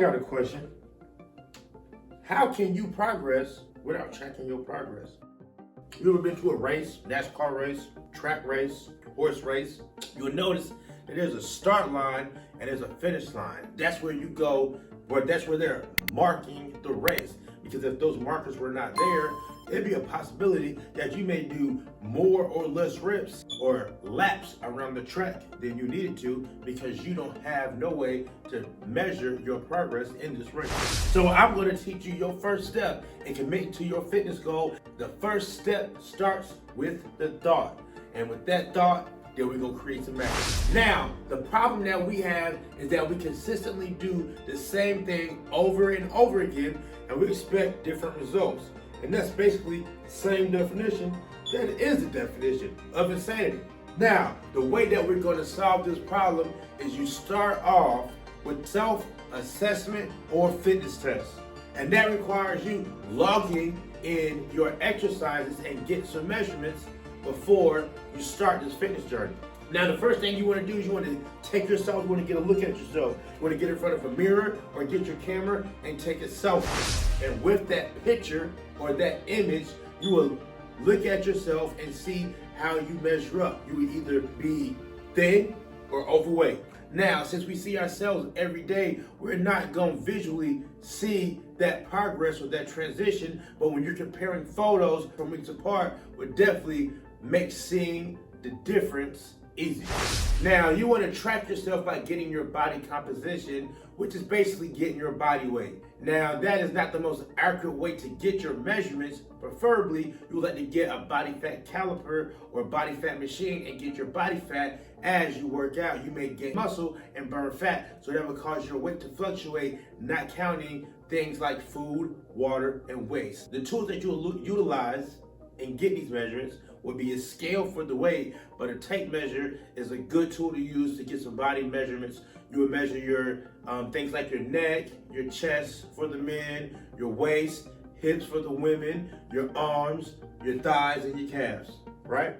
got a question. How can you progress without tracking your progress? You ever been to a race, NASCAR race, track race, horse race? You'll notice that there's a start line and there's a finish line. That's where you go, but that's where they're marking the race. Because if those markers were not there, there'd be a possibility that you may do more or less reps or laps around the track than you needed to, because you don't have no way to measure your progress in this race. So I'm going to teach you your first step in committing to your fitness goal. The first step starts with the thought. And with that thought, then we're going to create some action. Now, the problem that we have is that we consistently do the same thing over and over again, and we expect different results. And that's basically the same definition that is the definition of insanity. Now, the way that we're going to solve this problem is you start off with self-assessment or fitness tests. And that requires you logging in your exercises and get some measurements before you start this fitness journey. Now, the first thing you want to do is you want to take yourself, you want to get a look at yourself. You want to get in front of a mirror or get your camera and take a selfie. And with that picture or that image, you will look at yourself and see how you measure up. You will either be thin or overweight. Now, since we see ourselves every day, we're not going to visually see that progress or that transition, but when you're comparing photos from weeks apart, will definitely make seeing the difference easy. Now, you want to track yourself by getting your body composition, which is basically getting your body weight. Now, that is not the most accurate way to get your measurements. Preferably, you would like to get a body fat caliper or body fat machine and get your body fat as you work out. You may gain muscle and burn fat, so that will cause your weight to fluctuate, not counting things like food, water, and waste. The tools that you'll utilize in getting these measurements would be a scale for the weight, but a tape measure is a good tool to use to get some body measurements. You would measure your things like your neck, your chest for the men, your waist, hips for the women, your arms, your thighs, and your calves, right?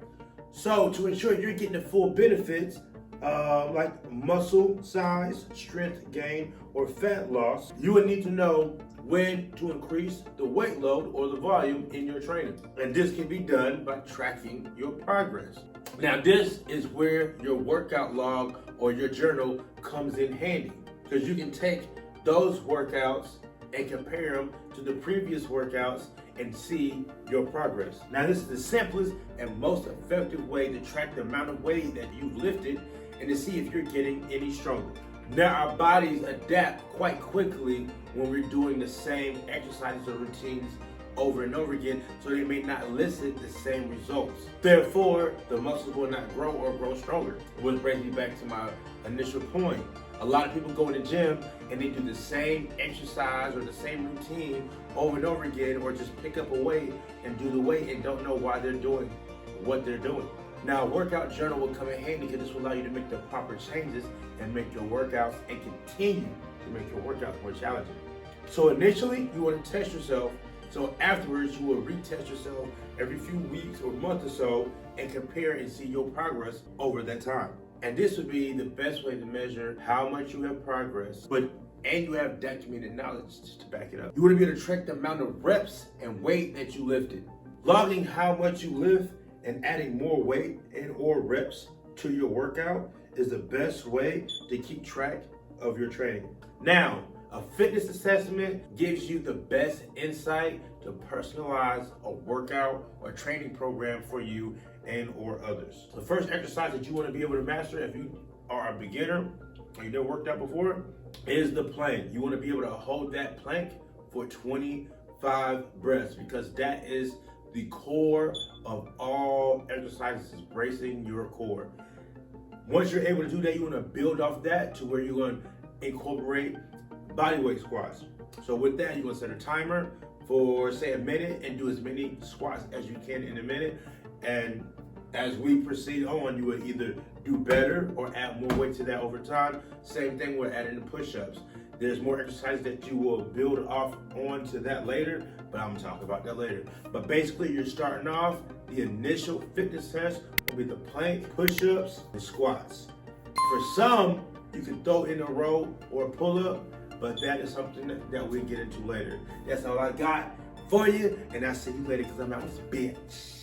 So to ensure you're getting the full benefits, like muscle size, strength gain, or fat loss, you would need to know when to increase the weight load or the volume in your training. And this can be done by tracking your progress. Now, this is where your workout log or your journal comes in handy, because you can take those workouts and compare them to the previous workouts and see your progress. Now, this is the simplest and most effective way to track the amount of weight that you've lifted and to see if you're getting any stronger. Now, our bodies adapt quite quickly when we're doing the same exercises or routines over and over again, so they may not elicit the same results. Therefore, the muscles will not grow or grow stronger. Which brings me back to my initial point. A lot of people go in the gym and they do the same exercise or the same routine over and over again, or just pick up a weight and do the weight and don't know why they're doing what they're doing. Now, a workout journal will come in handy because this will allow you to make the proper changes and make your workouts and continue to make your workouts more challenging. So initially, you want to test yourself. So afterwards, you will retest yourself every few weeks or month or so and compare and see your progress over that time. And this would be the best way to measure how much you have progressed, and you have documented knowledge to back it up. You want to be able to track the amount of reps and weight that you lifted. Logging how much you lift and adding more weight and or reps to your workout is the best way to keep track of your training. Now, a fitness assessment gives you the best insight to personalize a workout or training program for you and or others. The first exercise that you want to be able to master if you are a beginner or you've never worked out before is the plank. You want to be able to hold that plank for 25 breaths, because that is the core of all exercises, is bracing your core. Once you're able to do that, you want to build off that to where you're going to incorporate bodyweight squats. So with that, you're going to set a timer for say a minute and do as many squats as you can in a minute. And as we proceed on, you will either do better or add more weight to that over time. Same thing with adding the push-ups. There's more exercises that you will build off onto that later, but I'm gonna talk about that later. But basically, you're starting off, the initial fitness test will be the plank, push-ups, and squats. For some, you can throw in a row or a pull-up, but that is something that we'll get into later. That's all I got for you, and I'll see you later because I'm out with this bitch.